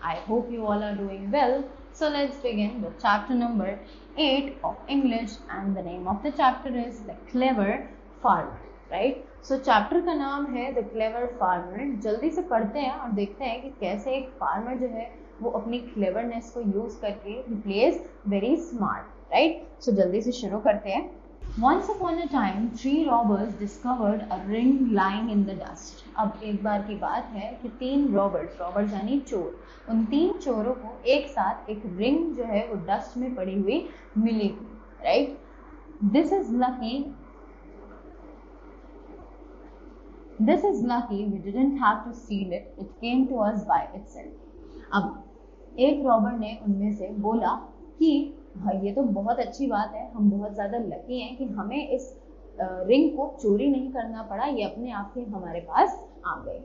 I hope you all are doing well. So let's begin with chapter number 8 of English, and the name of the chapter is The Clever Farmer. Right? So chapter का नाम है The Clever Farmer. जल्दी से पढ़ते हैं और देखते हैं कि कैसे एक फार्मर जो है वो अपनी क्लेवरनेस को यूज करके he plays very smart. Right? So जल्दी से शुरू करते हैं. Once upon a time, 3 robbers discovered a ring lying in the dust. अब एक बार की बात है कि 3 रॉबर्स यानी चोर, उन 3 चोरों को एक साथ एक रिंग जो है वो डस्ट में पड़ी हुई मिली हुई. Right? This is lucky we didn't have to steal it. It came to us by itself. अब एक रॉबर ने उनमें से बोला कि ये तो बहुत अच्छी बात है, हम बहुत ज़्यादा लकी हैं कि हमें इस रिंग को चोरी नहीं करना पड़ा, ये अपने आप ही हमारे पास आ गई.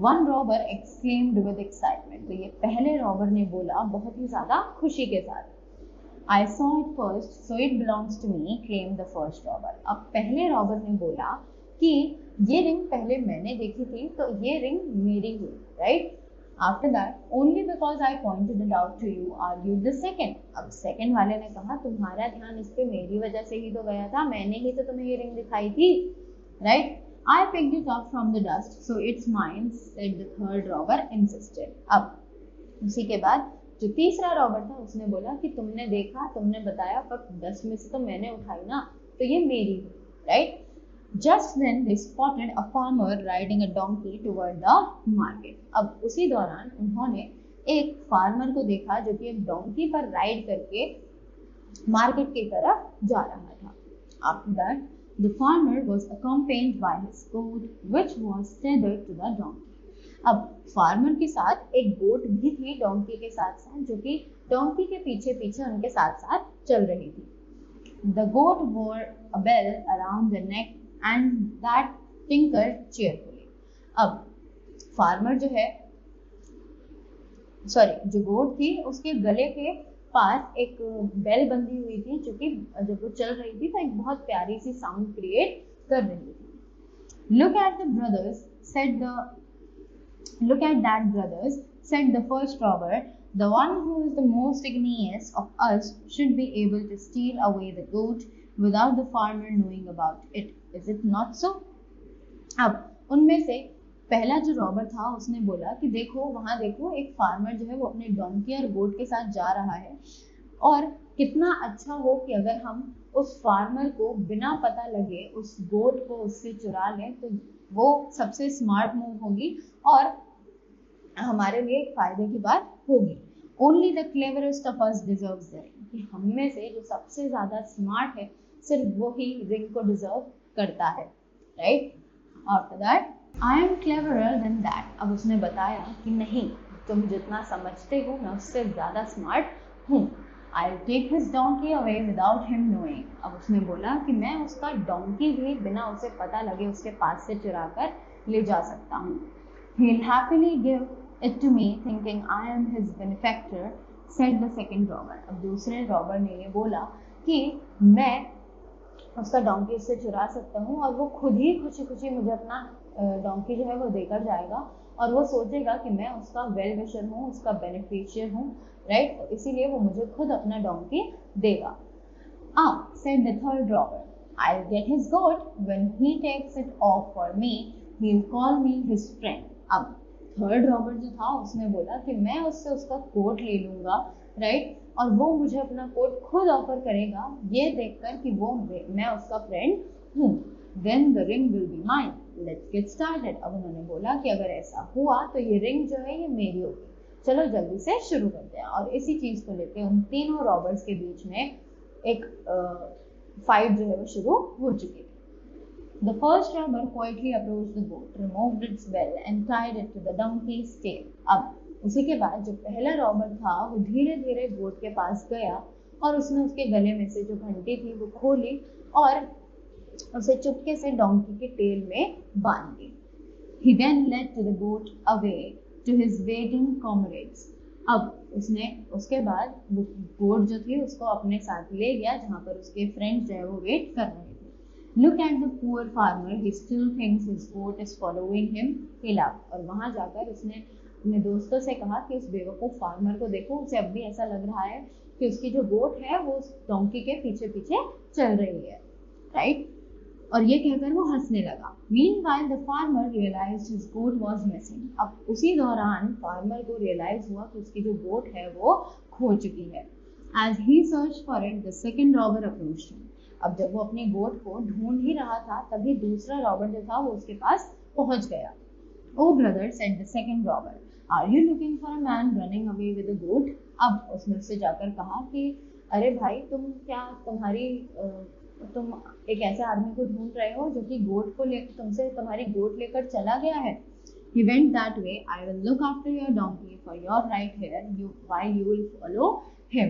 One robber exclaimed with excitement. तो ये पहले रॉबर ने बोला बहुत ही ज़्यादा खुशी के साथ. I saw it first, so it belongs to me, claimed the first robber. अब पहले रॉबर ने बोला कि ये रिंग पहले मैंने देखी थी, तो ये रिंग मेरी हुई. Right? After that, only because I pointed it out to you, argued the second. अब सेकंड वाले ने कहा तुम्हारा ध्यान इस पे मेरी वजह से ही तो गया था, मैंने ही तो तुम्हें ये रिंग दिखाई थी. Right? I picked it up from the dust, so it's mine, said the third robber insisted. अब उसी के बाद जो तीसरा रॉबर था उसने बोला कि तुमने देखा, तुमने बताया, पर डस्ट में से तो मैंने उठाई ना, तो ये मेरी है. Right? Just then they spotted a farmer riding a donkey toward the market. अब उसी दौरान उन्होंने एक फार्मर को देखा जो कि एक डोंकी पर राइड करके मार्केट की तरफ जा रहा था. After that, the farmer was accompanied by his goat, which was tethered to the donkey. अब फार्मर के साथ एक गोट भी थी डोंकी के साथ साथ, जो कि डोंकी के पीछे पीछे उनके साथ साथ चल रही थी. The goat wore a bell around the neck and that tinkled cheerfully. अब फार्मर जो है जो गोट थी उसके गले के पास एक बेल बंधी हुई थी, जो कि जब वो चल रही थी तो एक बहुत प्यारी सी साउंड क्रिएट कर रही थी. Look at that brothers, said the first robber. The one who is the most igneous of us should be able to steal away the goat without the farmer knowing about it. Is it not so? अब उनमें से पहला जो robber था उसने बोला कि देखो वहां देखो, एक फार्मर जो है वो अपने डोंकी और गोट के साथ जा रहा है, और कितना अच्छा हो कि अगर हम उस फार्मर को बिना पता लगे उस गोट को उससे चुरा लें, तो वो सबसे स्मार्ट मूव होगी और हमारे लिए एक फायदे की बात होगी. Only the cleverest of us deserves the ring. कि हम में से जो सबसे ज्यादा स्मार्ट है सिर्फ वो ही रिंग को डिजर्व करता है. Right? After that, I am cleverer than that. अब उसने बताया कि नहीं, तुम जितना समझते हो मैं उससे ज्यादा स्मार्ट हूँ. I'll take his donkey away without him knowing. अब उसने बोला कि मैं उसका डोंकी भी बिना उसे पता लगे उसके पास से चुरा कर ले जा सकता हूँ. He'll happily give it to me, thinking I am his benefactor, said the second robber. अब दूसरे रॉबर ने ये बोला कि मैं उसका डोंकी उससे चुरा सकता हूँ और वो खुद ही खुशी खुशी मुझे अपना डोंकी जो है वो देकर जाएगा, और वो सोचेगा कि मैं उसका वेल विशर हूँ, उसका बेनिफिशियर हूँ. राइट? तो इसीलिए वो मुझे खुद अपना डोंकी देगा. said the third robber. I'll get his goat. When he takes it off for me, he'll call me his friend. अब थर्ड रॉबर जो था उसने बोला कि मैं उससे उसका कोट ले लूंगा. राइट? और वो मुझे अपना कोट खुद ऑफर करेगा ये देखकर कि वो मैं उसका फ्रेंड हूँ. Then the ring will be mine. Let's get started. अब उन्होंने बोला कि अगर ऐसा हुआ तो ये रिंग जो है ये मेरी होगी. चलो जल्दी से शुरू करते हैं. और इसी चीज को लेके उन तीनों रॉबर्स के बीच में एक फाइट जो है वो शुरू हो चुकी थी. The first robber quietly approached the goat, removed its bell and tied it to the donkey's tail. अब उसी के बाद जो पहला रॉबर था वो धीरे धीरे गोट के पास गया और उसने उसके गले में से जो घंटी थी वो खोली और उसे चुपके से डोंकी के टेल में बांध दी. He then led to the goat away to his waiting comrades. अब उसने उसके बाद वो गोट जो थी उसको अपने साथ ले गया जहाँ पर उसके फ्रेंड्स जो है वो वेट कर रहे थे. Look at the poor farmer, he still thinks his goat is following him. He laughed. और वहाँ जाकर उसने अपने दोस्तों से कहा कि उस बेवकूफ़ फार्मर को देखो, उसे अब भी ऐसा लग रहा है कि उसकी जो गोट है वो उस डोंकी के पीछे पीछे चल रही है, राइट। और ये कहकर वो हंसने लगा। Meanwhile the farmer realized his goat was missing. अब उसी दौरान फार्मर को रियलाइज हुआ कि उसकी जो गोट है वो खो चुकी है। As he searched for it, the second robber approached him. अब जब वो अपनी गोट को ढूंढ ही रहा था तभी दूसरा रॉबर जो था वो उसके पास पहुंच गया। Oh brother, said the second robber, are you looking for a man running away with a goat? अब उसने उससे जाकर कहा कि अरे भाई, तुम एक ऐसे आदमी को ढूंढ रहे हो जो कि गोट को तुमसे तुम्हारी गोट लेकर चला गया है। He went that way. I will look after your donkey for your right here, while you will follow him.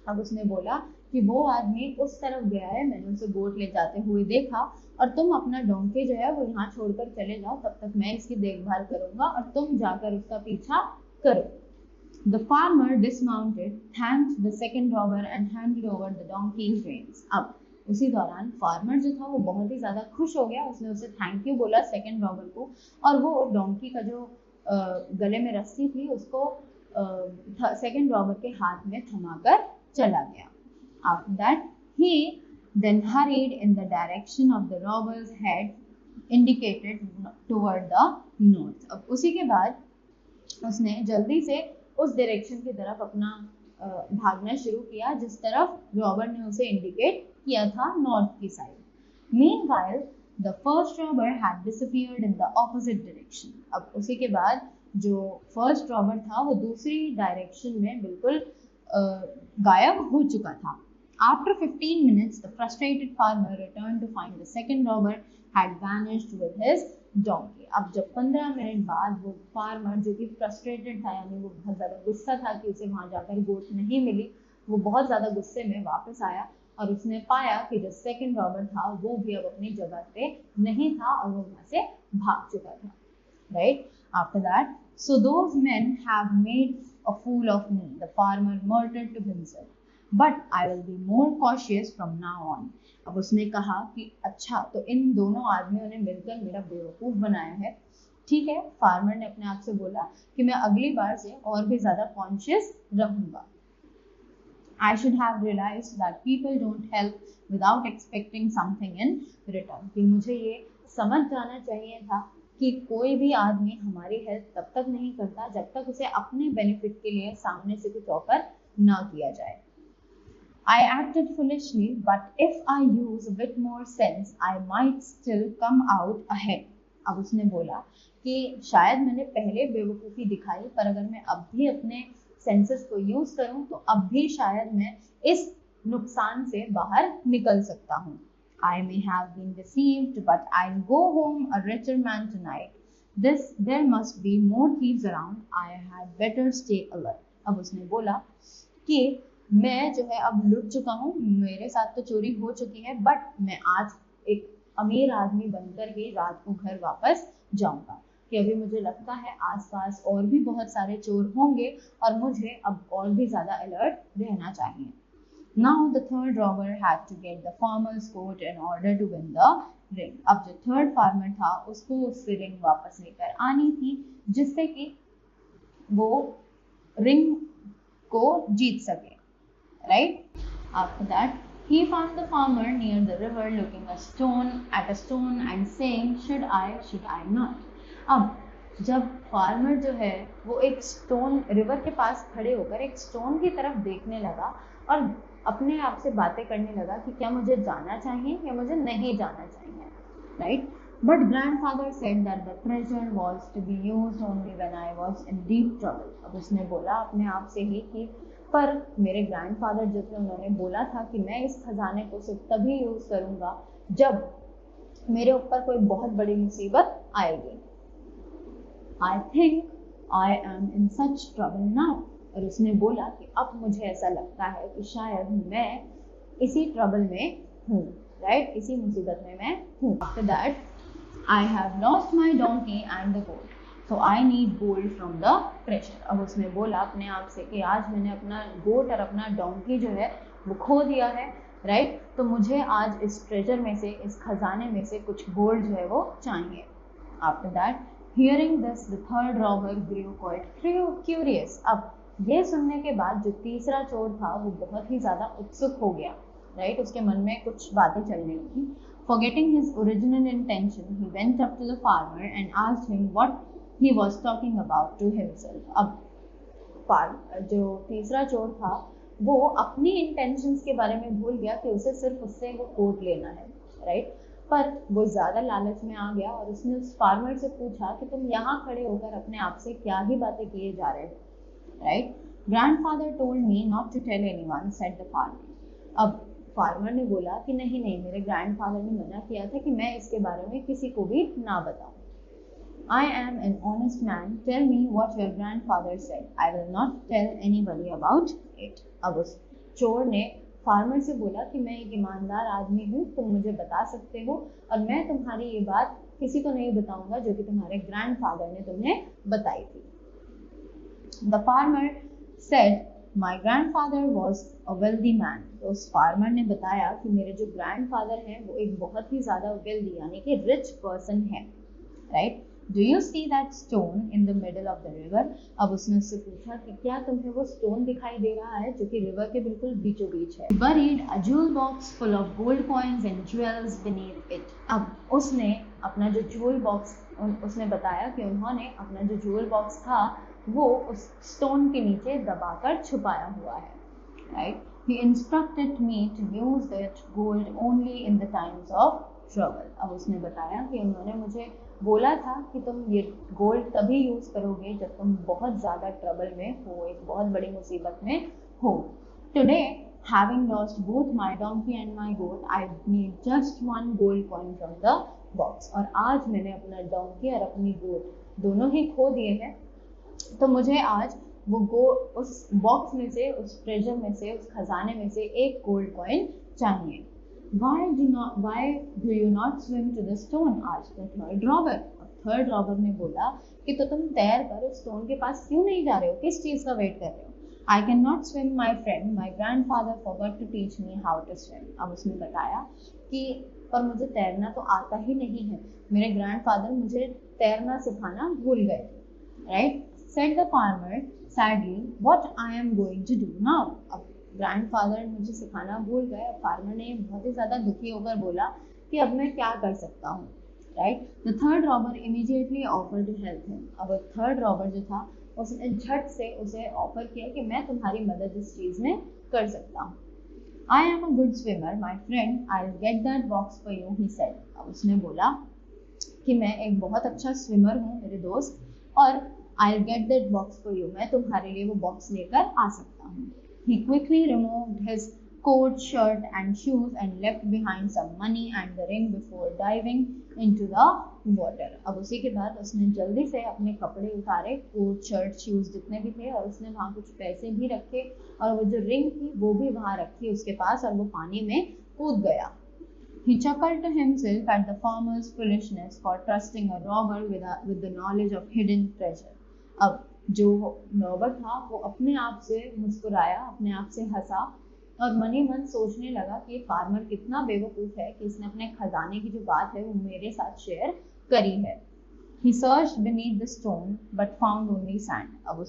अब उसने बोला कि वो आदमी उस तरफ गया है, मैंने उसे गोट ले जाते हुए देखा, और तुम अपना डोंकी जो है वो यहाँ छोड़कर चले जाओ, तब तक मैं इसकी देखभाल करूंगा और तुम जाकर उसका पीछा करो। The farmer dismounted, thanked the second robber and handed over the donkey's reins. अब उसी दौरान फार्मर जो था वो बहुत ही ज़्यादा खुश हो गया। उसने उसे थैंक यू बोला सेकंड रॉबर को, और वो डोंकी का जो गले में रस्सी थी उसको सेकंड रॉबर के हाथ में थमाकर चला गया। After that, he then hurried in the direction of the robber's head, indicated toward the north. अब उसी के बाद उसने जल्दी से उस डायरेक्शन की तरफ अपना भागना शुरू किया जिस तरफ रॉबर ने उसे इंडिकेट किया था, नॉर्थ की side. Meanwhile, the first robber had disappeared in the opposite direction. अब उसी के बाद जो फर्स्ट रॉबर था वो दूसरी डायरेक्शन में बिल्कुल गायब हो चुका था। After 15 minutes, the frustrated farmer returned to find the second robber had vanished with his donkey. अब जब 15 मिनट बाद वो फार्मर जो कि फ्रस्ट्रेटेड था, यानी वो बहुत ज़्यादा गुस्सा था कि उसे वहाँ जाकर गोट नहीं मिली, वो बहुत ज़्यादा गुस्से में वापस आया और उसने पाया कि जो सेकंड रॉबर था वो भी अब अपनी जगह पे नहीं था और वो वहाँ से भाग चुका था, right. After that, so those men have made a fool of me, the farmer muttered to himself, but I will be more cautious from now on. अब उसने कहा कि अच्छा, तो इन दोनों आदमियों ने मिलकर मेरा बेवकूफ़ बनाया है, ठीक है। फार्मर ने अपने आप से बोला कि मैं अगली बार से और भी ज़्यादा कॉन्शियस रहूँगा। I should have realized that people don't help without expecting something in return. कि मुझे ये समझ जाना चाहिए था कि कोई भी आदमी हमारी हेल्प तब तक नहीं करता जब तक उसे अपने बेनिफिट के लिए सामने से कुछ ऑफर ना किया जाए। I acted foolishly, but if I use a bit more sense, I might still come out ahead. अब उसने बोला कि शायद मैंने पहले बेवकूफ़ी दिखाई, पर अगर मैं अब भी अपने सेंसेस को यूज करूं तो अब भी शायद मैं इस नुकसान से बाहर निकल सकता हूं। I may have been deceived, but I'll go home a richer man tonight. There must be more thieves around. I had better stay alert. अब उसने बोला कि मैं जो है अब लुट चुका हूँ, मेरे साथ तो चोरी हो चुकी है, बट मैं आज एक अमीर आदमी बनकर ही रात को घर वापस जाऊंगा। कि अभी मुझे लगता है आसपास और भी बहुत सारे चोर होंगे और मुझे अब और भी ज़्यादा अलर्ट रहना चाहिए। Now the third robber had to get the farmer's coat in order to win the ring. अब जो थर्ड फार्मर था उसको उससे रिंग वापस लेकर आनी थी जिससे कि वो रिंग को जीत सके, right? After that, he found the farmer near the river looking at a stone and saying, should I not? अब जब फार्मर जो है वो एक स्टोन रिवर के पास खड़े होकर एक स्टोन की तरफ देखने लगा और अपने आप से बातें करने लगा कि क्या मुझे जाना चाहिए या मुझे नहीं जाना चाहिए, right. But grandfather said that the treasure was to be used only when I was in deep trouble. अब उसने बोला अपने आप से ही कि पर मेरे ग्रैंडफादर जो थे उन्होंने बोला था कि मैं इस खजाने को सिर्फ तभी यूज करूंगा जब मेरे ऊपर कोई बहुत बड़ी मुसीबत आएगी। I think I am in such trouble now. और उसने बोला कि अब मुझे ऐसा लगता है कि शायद मैं इसी ट्रबल में हूँ, राइट, इसी मुसीबत में मैं हूँ। After that, I have lost my donkey and the gold, so I need gold from the treasure. अब उसने बोला अपने आप से कि आज मैंने अपना गोट और अपना डोंकी जो है वो खो दिया है, राइट, तो मुझे आज इस ट्रेजर में से, इस खजाने में से कुछ गोल्ड जो है वो चाहिए। After that, Hearing this, the third robber grew quite curious. अब ये सुनने के बाद जो तीसरा चोर था वो बहुत ही ज़्यादा उत्सुक हो गया, राइट? उसके मन में कुछ बातें चलने लगी. Forgetting his original intention, he went up to the farmer and asked him what he was talking about to himself. अब जो तीसरा चोर था वो अपनी इंटेंशंस के बारे में भूल गया कि उसे सिर्फ उससे वो कोट लेना है, राइट? पर वो ज़्यादा लालच में आ गया और उसने उस फार्मर से पूछा कि तुम यहाँ खड़े होकर अपने आप से क्या ही बातें किए जा रहे हो, right? Grandfather told me not to tell anyone, said the farmer. अब फार्मर ने बोला कि नहीं नहीं, मेरे ग्रैंडफादर ने मना किया था कि मैं इसके बारे में किसी को भी ना बताऊं. I am an honest man. Tell me what your grandfather said. I will not tell anybody about it. अब उस चोर ने फार्मर से बोला कि मैं एक ईमानदार आदमी हूँ, तुम मुझे बता सकते हो और मैं तुम्हारी ये बात किसी को नहीं बताऊंगा जो कि तुम्हारे ग्रैंडफादर ने तुम्हें बताई थी. The farmer said, My grandfather was a wealthy man. तो उस फार्मर ने बताया कि मेरे जो ग्रैंडफादर हैं वो एक बहुत ही ज़्यादा वेल्दी यानी कि रिच पर्सन है, right? Do you see that stone in the middle of the river? अब उसने उससे पूछा कि क्या तुम्हें वो स्टोन दिखाई दे रहा है जो कि रिवर के बिल्कुल बीचों बीच है. Buried a jewel box full of gold coins and jewels beneath it. अब उसने अपना जो jewel box, उसने बताया कि उन्होंने अपना जो jewel box था वो उस स्टोन के नीचे दबाकर छुपाया हुआ है, right? He instructed me to use that gold only in the times of trouble. अब उसने बताया कि उन्होंने मुझे बोला था कि तुम ये गोल्ड तभी यूज़ करोगे जब तुम बहुत ज़्यादा ट्रबल में हो, एक बहुत बड़ी मुसीबत में हो. Today, having lost both my donkey and my goat, I need just one gold coin from the box. और आज मैंने अपना डोंकी और अपनी गोट दोनों ही खो दिए हैं, तो मुझे आज वो उस बॉक्स में से, उस ट्रेजर में से, उस खजाने में से एक गोल्ड कॉइन चाहिए. Why do you not swim to the stone? asked the third robber. Third robber ने बोला कि तो तुम तैर कर उस स्टोन के पास क्यों नहीं जा रहे हो, किस चीज़ का वेट कर रहे हो? I cannot swim, my friend. My grandfather forgot to teach me how to swim. अब उसने बताया कि पर मुझे तैरना तो आता ही नहीं है, मेरे ग्रैंडफादर मुझे तैरना सिखाना भूल गए, right? Said the farmer sadly, what I am going to do now? अब ग्रैंडफादर मुझे सिखाना भूल गए. अब फार्मर ने बहुत ही ज़्यादा दुखी होकर बोला कि अब मैं क्या कर सकता हूँ, right? The third robber immediately offer to help him. अब थर्ड रॉबर जो था उसने झट से उसे ऑफर किया कि मैं तुम्हारी मदद इस चीज़ में कर सकता हूँ. I am a good swimmer, my friend. I'll get that box for you, he said. अब उसने बोला कि मैं एक बहुत अच्छा स्विमर हूँ मेरे दोस्त, और I'll get that box for you. मैं तुम्हारे लिए वो बॉक्स लेकर आ सकता हूँ. He quickly removed his coat, shirt and shoes and left behind some money and the ring before diving into the water. अब उसी के बाद उसने जल्दी से अपने कपड़े उतारे, कोट, शर्ट, शूज जितने भी थे, और उसने वहाँ कुछ पैसे भी रखे और वो जो रिंग थी वो भी वहाँ रखी उसके पास, और वो पानी में कूद गया. He chuckled to himself at the farmer's foolishness for trusting a robber with the knowledge of hidden treasure. अब जो रॉबर था वो अपने आप से मुस्कुराया, अपने आप से हंसा और मनी मन सोचने लगा कि ये फार्मर कितना बेवकूफ़ है कि इसने अपने खजाने की जो बात है वो मेरे साथ शेयर करी है. He searched beneath the stone but found only sand. अब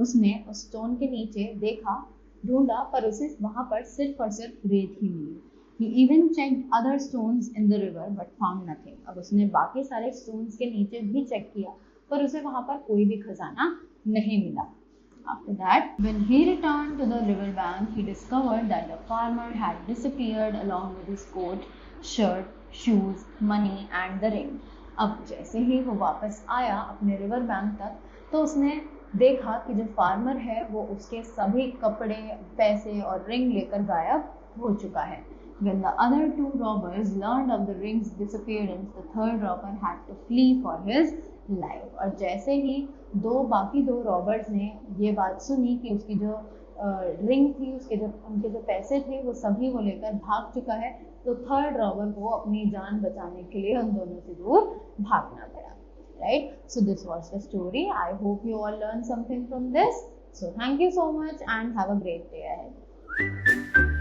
उसने उस स्टोन के नीचे देखा, ढूंढा, पर उसे वहाँ पर सिर्फ और सिर्फ रेत ही मिली. He even checked other stones in the river but found nothing. अब उसने बाकी सारे स्टोन्स के नीचे भी चेक किया पर उसे वहाँ पर कोई भी खजाना नहीं मिला. After that, when he returned to the river bank, he discovered that the farmer had disappeared along with his coat, shirt, shoes, money and the ring. अब जैसे ही वो वापस आया अपने रिवर बैंक तक, तो उसने देखा कि जो फार्मर है वो उसके सभी कपड़े, पैसे और रिंग लेकर गायब हो चुका है. When the other two robbers learned of the ring's disappearance, the third robber had to flee for his life. और जैसे ही बाकी दो रॉबर्स ने ये बात सुनी कि उसकी जो रिंग थी, उनके जो पैसे थे वो सभी वो लेकर भाग चुका है, तो थर्ड रॉबर को अपनी जान बचाने के लिए उन दोनों से दूर भागना पड़ा. Right? So this was the story. I hope you all learned something from this. So thank you so much and have a great day ahead.